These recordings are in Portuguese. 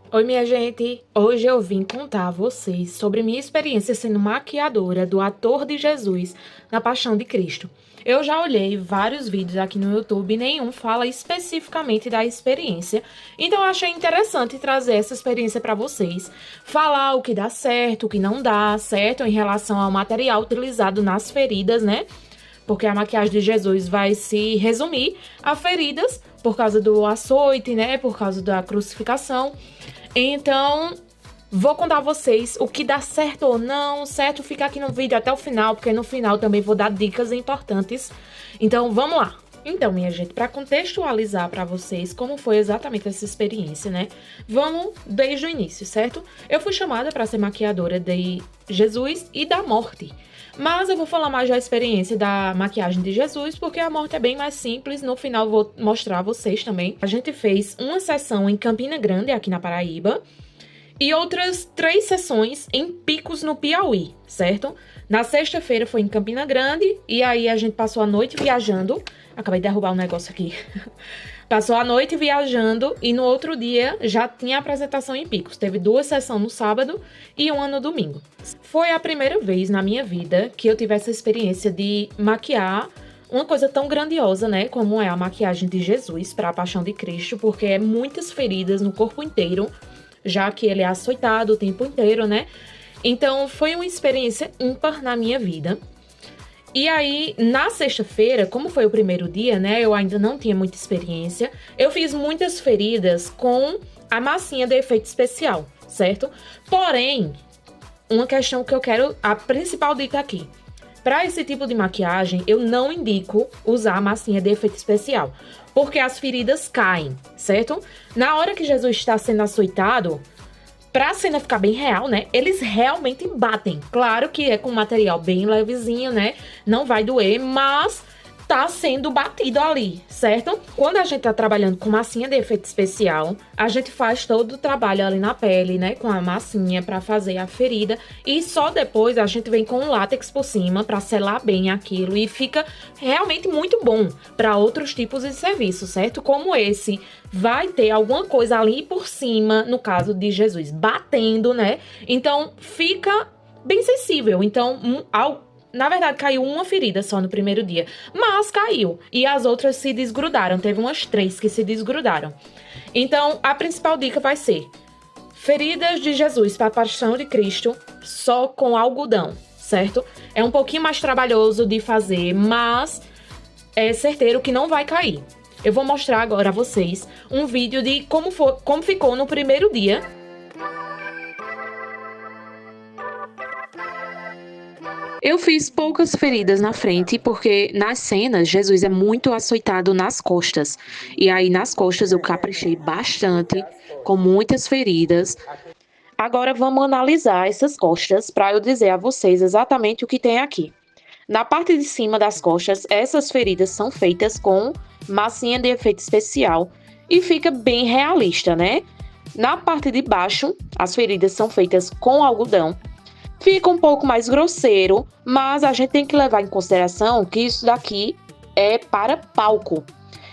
Oi, minha gente! Hoje eu vim contar a vocês sobre minha experiência sendo maquiadora do ator de Jesus na Paixão de Cristo. Eu já olhei vários vídeos aqui no YouTube e nenhum fala especificamente da experiência, então eu achei interessante trazer essa experiência para vocês, falar o que dá certo, o que não dá certo em relação ao material utilizado nas feridas, né? Porque a maquiagem de Jesus vai se resumir a feridas por causa do açoite, né? Por causa da crucificação. Então, vou contar a vocês o que dá certo ou não, certo? Fica aqui no vídeo até o final, porque no final também vou dar dicas importantes. Então, vamos lá. Então, minha gente, para contextualizar para vocês como foi exatamente essa experiência, né? Vamos desde o início, certo? Eu fui chamada para ser maquiadora de Jesus e da morte. Mas eu vou falar mais da experiência da maquiagem de Jesus, porque a morte é bem mais simples. No final vou mostrar a vocês também. A gente fez uma sessão em Campina Grande, aqui na Paraíba, e outras 3 sessões em Picos, no Piauí, certo? Na sexta-feira foi em Campina Grande, e aí a gente passou a noite viajando. Acabei de derrubar um negócio aqui. Passou a noite viajando e no outro dia já tinha apresentação em Picos. Teve 2 sessões no sábado e uma no domingo. Foi a primeira vez na minha vida que eu tive essa experiência de maquiar uma coisa tão grandiosa, né? Como é a maquiagem de Jesus para a Paixão de Cristo, porque é muitas feridas no corpo inteiro, já que ele é açoitado o tempo inteiro, né? Então foi uma experiência ímpar na minha vida. E aí, na sexta-feira, como foi o primeiro dia, né? Eu ainda não tinha muita experiência. Eu fiz muitas feridas com a massinha de efeito especial, certo? Porém, uma questão que eu quero, a principal dica aqui. Para esse tipo de maquiagem, eu não indico usar a massinha de efeito especial, porque as feridas caem, certo? Na hora que Jesus está sendo açoitado, pra cena ficar bem real, né? Eles realmente batem. Claro que é com material bem levezinho, né? Não vai doer, mas tá sendo batido ali, certo? Quando a gente tá trabalhando com massinha de efeito especial, a gente faz todo o trabalho ali na pele, né? Com a massinha pra fazer a ferida. E só depois a gente vem com o látex por cima pra selar bem aquilo. E fica realmente muito bom pra outros tipos de serviço, certo? Como esse vai ter alguma coisa ali por cima, no caso de Jesus, batendo, né? Então fica bem sensível. Então, na verdade, caiu uma ferida só no primeiro dia, mas caiu. E as outras se desgrudaram. Teve umas 3 que se desgrudaram. Então, a principal dica vai ser feridas de Jesus para a Paixão de Cristo só com algodão, certo? É um pouquinho mais trabalhoso de fazer, mas é certeiro que não vai cair. Eu vou mostrar agora a vocês um vídeo de como ficou no primeiro dia. Eu fiz poucas feridas na frente, porque nas cenas Jesus é muito açoitado nas costas. E aí nas costas eu caprichei bastante, com muitas feridas. Agora vamos analisar essas costas para eu dizer a vocês exatamente o que tem aqui. Na parte de cima das costas, essas feridas são feitas com massinha de efeito especial e fica bem realista, né? Na parte de baixo, as feridas são feitas com algodão. Fica um pouco mais grosseiro, mas a gente tem que levar em consideração que isso daqui é para palco.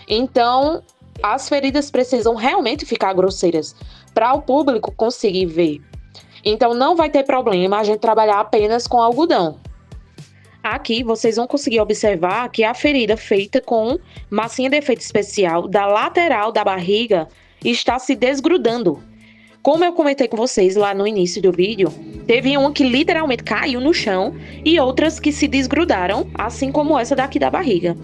Então, as feridas precisam realmente ficar grosseiras para o público conseguir ver. Então, não vai ter problema a gente trabalhar apenas com algodão. Aqui vocês vão conseguir observar que a ferida feita com massinha de efeito especial da lateral da barriga está se desgrudando. Como eu comentei com vocês lá no início do vídeo, teve uma que literalmente caiu no chão e outras que se desgrudaram, assim como essa daqui da barriga.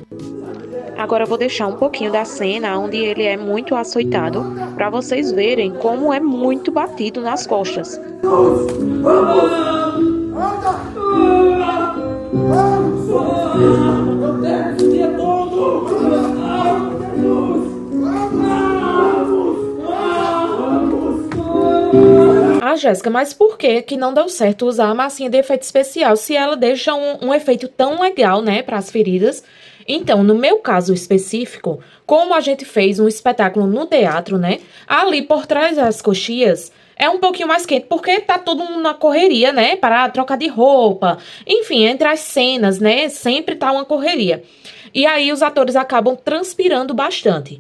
Agora eu vou deixar um pouquinho da cena onde ele é muito açoitado para vocês verem como é muito batido nas costas. Ah, Jéssica, mas por que não deu certo usar a massinha de efeito especial se ela deixa um efeito tão legal, né, para as feridas? Então, no meu caso específico, como a gente fez um espetáculo no teatro, né, ali por trás das coxias é um pouquinho mais quente, porque tá todo mundo na correria, né, para trocar de roupa. Enfim, entre as cenas, né, sempre tá uma correria. E aí os atores acabam transpirando bastante.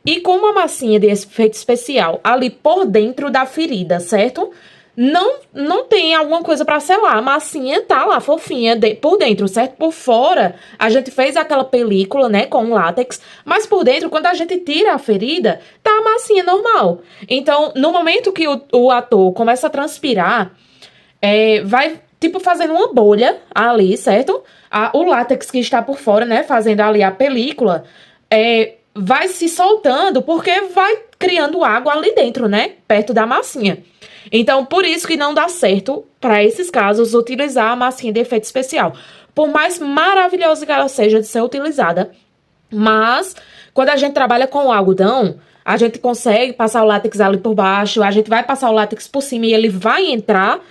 E como a massinha de efeito especial ali por dentro da ferida, certo? Não tem alguma coisa pra selar. A massinha tá lá, fofinha, por dentro, certo? Por fora, a gente fez aquela película, né, com látex. Mas por dentro, quando a gente tira a ferida, tá a massinha normal. Então, no momento que o ator começa a transpirar, vai, tipo, fazendo uma bolha ali, certo? O látex que está por fora, né, fazendo ali a película, vai se soltando porque vai criando água ali dentro, né, perto da massinha. Então, por isso que não dá certo, para esses casos, utilizar a massinha de efeito especial. Por mais maravilhosa que ela seja de ser utilizada, mas quando a gente trabalha com o algodão, a gente consegue passar o látex ali por baixo, a gente vai passar o látex por cima e ele vai entrar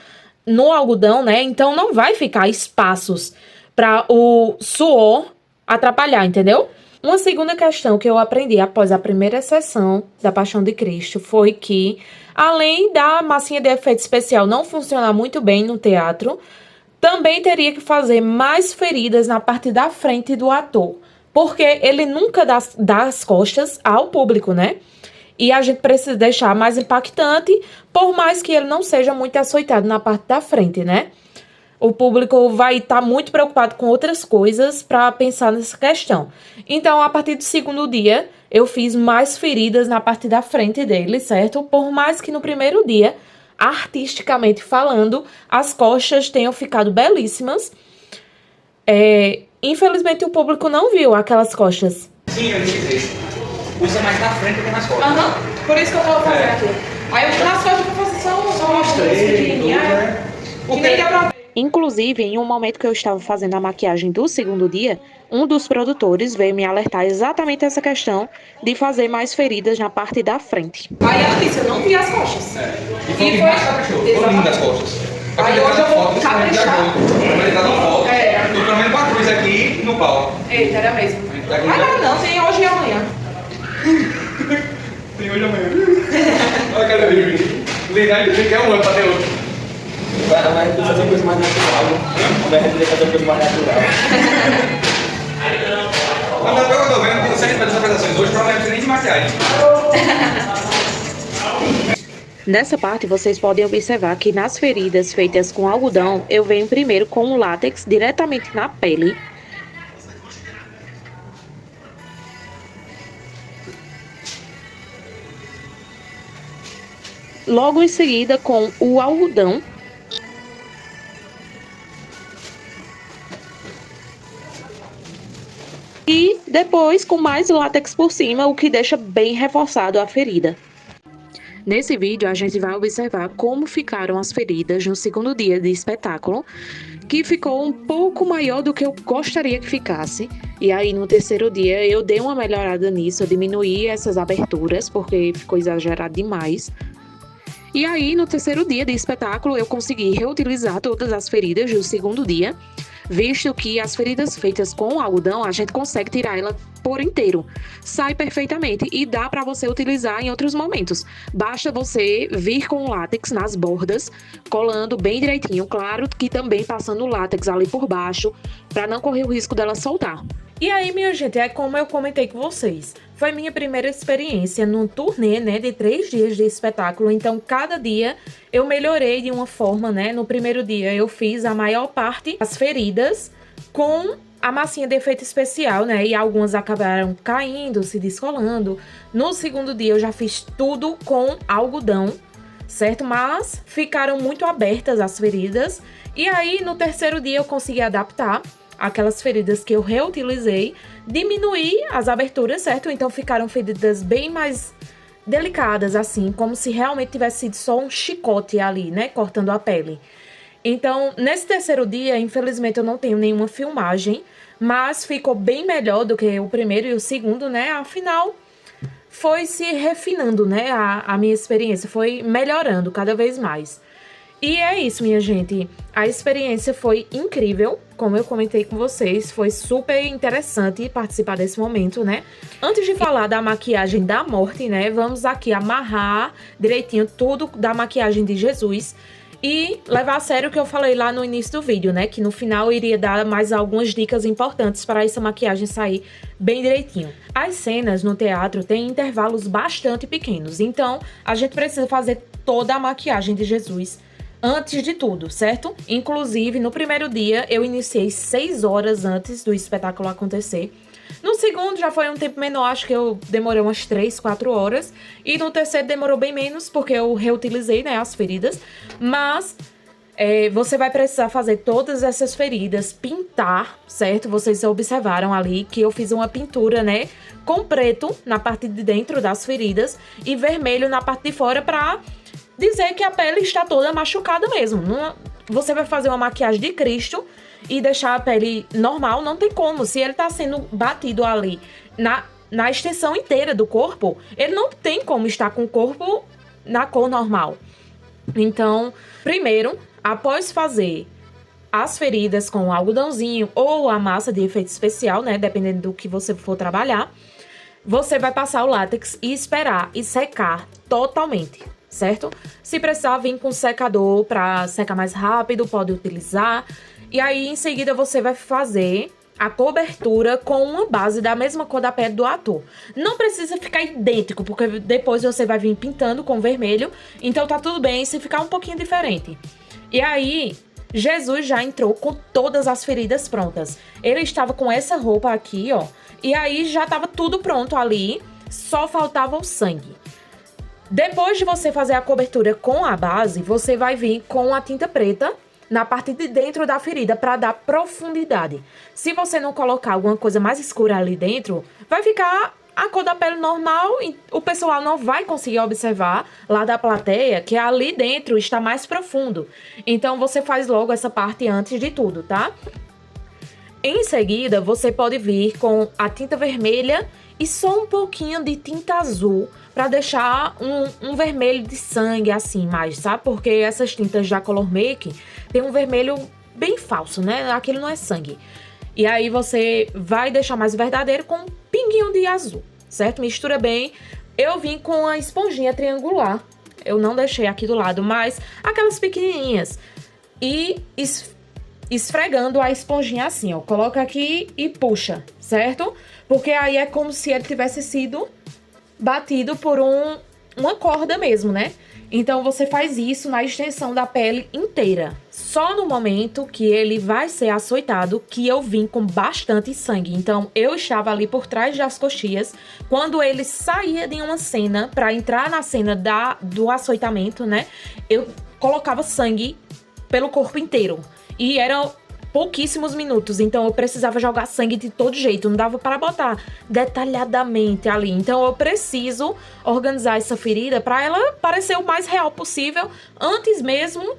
no algodão, né? Então não vai ficar espaços para o suor atrapalhar, entendeu? Uma segunda questão que eu aprendi após a primeira sessão da Paixão de Cristo foi que, além da massinha de efeito especial não funcionar muito bem no teatro, também teria que fazer mais feridas na parte da frente do ator, porque ele nunca dá as costas ao público, né? E a gente precisa deixar mais impactante, por mais que ele não seja muito açoitado na parte da frente, né? O público vai estar muito preocupado com outras coisas para pensar nessa questão. Então, a partir do segundo dia, eu fiz mais feridas na parte da frente dele, certo? Por mais que no primeiro dia, artisticamente falando, as costas tenham ficado belíssimas. Infelizmente, o público não viu aquelas costas. Sim, eu disse. Usa mais na frente do que nas costas. Por isso que eu vou fazer aqui. Aí eu nas costas eu vou fazer só umas pequenininhas. Que nem dá pra ver. Inclusive, em um momento que eu estava fazendo a maquiagem do segundo dia, um dos produtores veio me alertar exatamente essa questão de fazer mais feridas na parte da frente. Aí ela disse, eu não vi as costas. E foi o que mais caprichou. Foi lindo das costas. Aí hoje eu vou caprichar. Ele tá no foto. Tô pelo menos com a cruz aqui no pau. Eita, era mesmo. Não, tem hoje e amanhã. Tem hoje e amanhã. Olha aquele vídeo. Ligar e ficar um ano pra ter outro. Vai fazer coisa mais natural. Vai fazer coisa mais natural. Mas até eu tô vendo que você vai fazer apresentações hoje, provavelmente não precisa nem de maquiagem. Nessa parte, vocês podem observar que nas feridas feitas com algodão, eu venho primeiro com o látex diretamente na pele. Logo em seguida com o algodão. E depois com mais látex por cima, o que deixa bem reforçado a ferida. Nesse vídeo, a gente vai observar como ficaram as feridas no segundo dia de espetáculo, que ficou um pouco maior do que eu gostaria que ficasse. E aí, no terceiro dia, eu dei uma melhorada nisso, eu diminuí essas aberturas, porque ficou exagerado demais. E aí, no terceiro dia de espetáculo, eu consegui reutilizar todas as feridas do segundo dia, visto que as feridas feitas com algodão, a gente consegue tirar ela por inteiro. Sai perfeitamente e dá para você utilizar em outros momentos. Basta você vir com o látex nas bordas, colando bem direitinho, claro que também passando o látex ali por baixo, para não correr o risco dela soltar. E aí, minha gente, é como eu comentei com vocês. Foi minha primeira experiência num turnê, né, de 3 dias de espetáculo. Então, cada dia eu melhorei de uma forma, né? No primeiro dia eu fiz a maior parte das feridas com a massinha de efeito especial, né? E algumas acabaram caindo, se descolando. No segundo dia eu já fiz tudo com algodão, certo? Mas ficaram muito abertas as feridas. E aí, no terceiro dia eu consegui adaptar aquelas feridas que eu reutilizei, diminuir as aberturas, certo? Então ficaram feridas bem mais delicadas, assim, como se realmente tivesse sido só um chicote ali, né? Cortando a pele. Então, nesse terceiro dia, infelizmente, eu não tenho nenhuma filmagem, mas ficou bem melhor do que o primeiro e o segundo, né? Afinal, foi se refinando, né? A minha experiência foi melhorando cada vez mais. E é isso, minha gente. A experiência foi incrível, como eu comentei com vocês. Foi super interessante participar desse momento, né? Antes de falar da maquiagem da morte, né? Vamos aqui amarrar direitinho tudo da maquiagem de Jesus. E levar a sério o que eu falei lá no início do vídeo, né? Que no final eu iria dar mais algumas dicas importantes para essa maquiagem sair bem direitinho. As cenas no teatro têm intervalos bastante pequenos, então a gente precisa fazer toda a maquiagem de Jesus antes de tudo, certo? Inclusive, no primeiro dia eu iniciei 6 horas antes do espetáculo acontecer. No segundo já foi um tempo menor, acho que eu demorei umas 3, 4 horas. E no terceiro demorou bem menos, porque eu reutilizei, né, as feridas. Mas você vai precisar fazer todas essas feridas, pintar, certo? Vocês observaram ali que eu fiz uma pintura, né, com preto na parte de dentro das feridas e vermelho na parte de fora pra dizer que a pele está toda machucada mesmo. Você vai fazer uma maquiagem de Cristo e deixar a pele normal, não tem como. Se ele tá sendo batido ali na extensão inteira do corpo, ele não tem como estar com o corpo na cor normal. Então, primeiro, após fazer as feridas com o algodãozinho ou a massa de efeito especial, né, dependendo do que você for trabalhar, você vai passar o látex e esperar e secar totalmente, certo? Se precisar vir com secador para secar mais rápido, pode utilizar. E aí, em seguida, você vai fazer a cobertura com uma base da mesma cor da pele do ator. Não precisa ficar idêntico, porque depois você vai vir pintando com vermelho. Então tá tudo bem se ficar um pouquinho diferente. E aí, Jesus já entrou com todas as feridas prontas. Ele estava com essa roupa aqui, ó. E aí já tava tudo pronto ali, só faltava o sangue. Depois de você fazer a cobertura com a base, você vai vir com a tinta preta na parte de dentro da ferida para dar profundidade. Se você não colocar alguma coisa mais escura ali dentro, vai ficar a cor da pele normal e o pessoal não vai conseguir observar lá da plateia que ali dentro está mais profundo. Então você faz logo essa parte antes de tudo, tá? Em seguida, você pode vir com a tinta vermelha e só um pouquinho de tinta azul para deixar um vermelho de sangue assim mais, sabe? Porque essas tintas da Color Make tem um vermelho bem falso, né? Aquilo não é sangue. E aí você vai deixar mais verdadeiro com um pinguinho de azul, certo? Mistura bem. Eu vim com a esponjinha triangular. Eu não deixei aqui do lado, mas aquelas pequenininhas. E esfregando a esponjinha assim, ó. Coloca aqui e puxa, certo? Porque aí é como se ele tivesse sido batido por uma corda mesmo, né? Então você faz isso na extensão da pele inteira. Só no momento que ele vai ser açoitado que eu vim com bastante sangue. Então eu estava ali por trás das coxias. Quando ele saía de uma cena para entrar na cena do açoitamento, né? Eu colocava sangue pelo corpo inteiro. E eram pouquíssimos minutos, então eu precisava jogar sangue de todo jeito, não dava para botar detalhadamente ali. Então eu preciso organizar essa ferida para ela parecer o mais real possível antes mesmo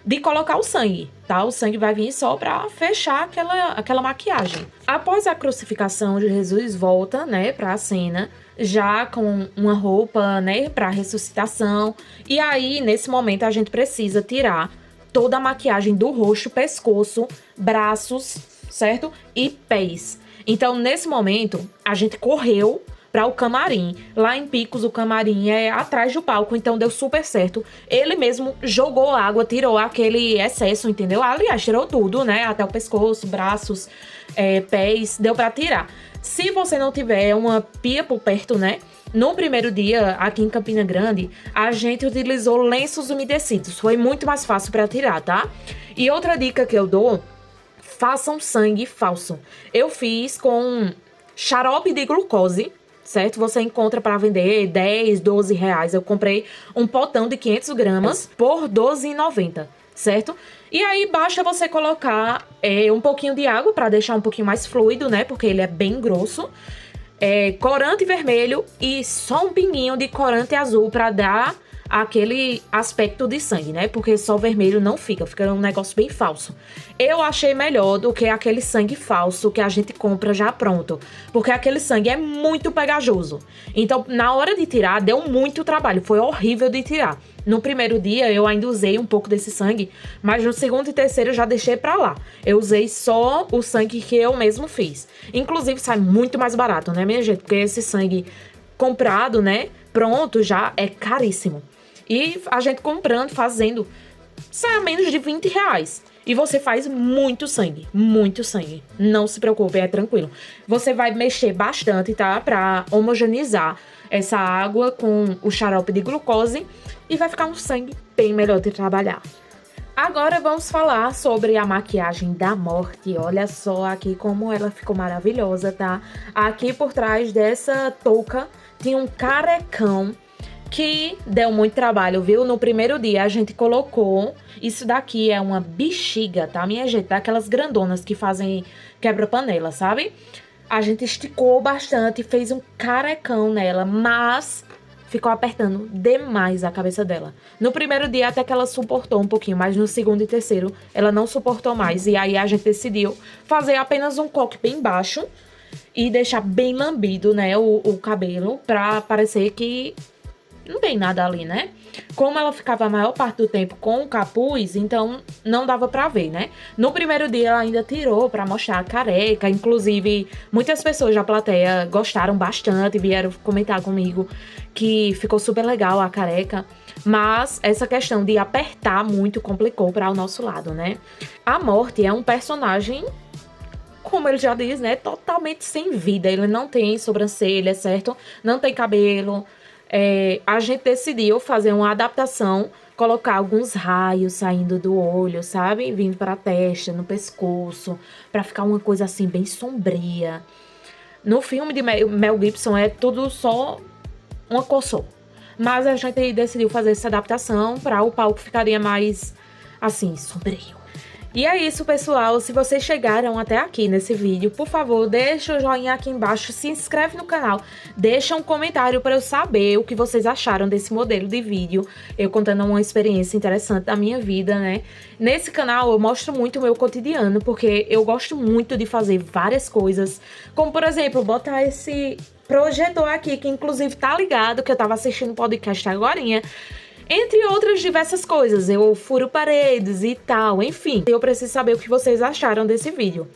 de colocar o sangue, tá? O sangue vai vir só para fechar aquela maquiagem. Após a crucificação, Jesus volta, né, para a cena, já com uma roupa, né, para ressuscitação. E aí, nesse momento, a gente precisa tirar toda a maquiagem do rosto, pescoço, braços, certo? E pés. Então, nesse momento, a gente correu para o camarim. Lá em Picos, o camarim é atrás do palco, então deu super certo. Ele mesmo jogou água, tirou aquele excesso, entendeu? Aliás, tirou tudo, né? Até o pescoço, braços, pés, deu para tirar. Se você não tiver uma pia por perto, né? No primeiro dia, aqui em Campina Grande, a gente utilizou lenços umedecidos. Foi muito mais fácil para tirar, tá? E outra dica que eu dou, façam sangue falso. Eu fiz com xarope de glucose, certo? Você encontra para vender 10, 12 reais. Eu comprei um potão de 500 gramas por R$12,90, certo? E aí basta você colocar um pouquinho de água para deixar um pouquinho mais fluido, né? Porque ele é bem grosso. Corante vermelho e só um pinguinho de corante azul para dar aquele aspecto de sangue, né? Porque só vermelho não fica um negócio bem falso. Eu achei melhor do que aquele sangue falso que a gente compra já pronto, porque aquele sangue é muito pegajoso. Então, na hora de tirar, deu muito trabalho, foi horrível de tirar. No primeiro dia, eu ainda usei um pouco desse sangue, mas no segundo e terceiro eu já deixei pra lá. Eu usei só o sangue que eu mesmo fiz. Inclusive, sai muito mais barato, né, minha gente? Porque esse sangue comprado, né, pronto, já é caríssimo. E a gente comprando, fazendo sai a menos de R$20. E você faz muito sangue, muito sangue. Não se preocupe, é tranquilo. Você vai mexer bastante, tá? Pra homogeneizar essa água com o xarope de glucose e vai ficar um sangue bem melhor de trabalhar. Agora vamos falar sobre a maquiagem da morte. Olha só aqui como ela ficou maravilhosa, tá? Aqui por trás dessa touca tinha um carecão que deu muito trabalho, viu? No primeiro dia a gente colocou... Isso daqui é uma bexiga, tá, minha gente? Daquelas grandonas que fazem quebra-panela, sabe? A gente esticou bastante, fez um carecão nela, mas ficou apertando demais a cabeça dela. No primeiro dia até que ela suportou um pouquinho, mas no segundo e terceiro ela não suportou mais. E aí a gente decidiu fazer apenas um coque bem baixo e deixar bem lambido, né, o cabelo, pra parecer que não tem nada ali, né? Como ela ficava a maior parte do tempo com o capuz, então não dava pra ver, né? No primeiro dia ela ainda tirou pra mostrar a careca. Inclusive, muitas pessoas da plateia gostaram bastante, vieram comentar comigo que ficou super legal a careca. Mas essa questão de apertar muito complicou para o nosso lado, né? A Morte é um personagem, como ele já diz, né? Totalmente sem vida. Ele não tem sobrancelha, certo? Não tem cabelo. A gente decidiu fazer uma adaptação, colocar alguns raios saindo do olho, sabe? Vindo para a testa, no pescoço, para ficar uma coisa assim bem sombria. No filme de Mel Gibson é tudo só uma cor só. Mas a gente decidiu fazer essa adaptação para o palco ficaria mais, assim, sombrio. E é isso, pessoal. Se vocês chegaram até aqui nesse vídeo, por favor, deixa o joinha aqui embaixo, se inscreve no canal, deixa um comentário para eu saber o que vocês acharam desse modelo de vídeo, eu contando uma experiência interessante da minha vida, né? Nesse canal eu mostro muito o meu cotidiano, porque eu gosto muito de fazer várias coisas, como por exemplo, botar esse projetor aqui, que inclusive tá ligado, que eu tava assistindo o podcast agorinha, entre outras diversas coisas. Eu furo paredes e tal, enfim. Eu preciso saber o que vocês acharam desse vídeo.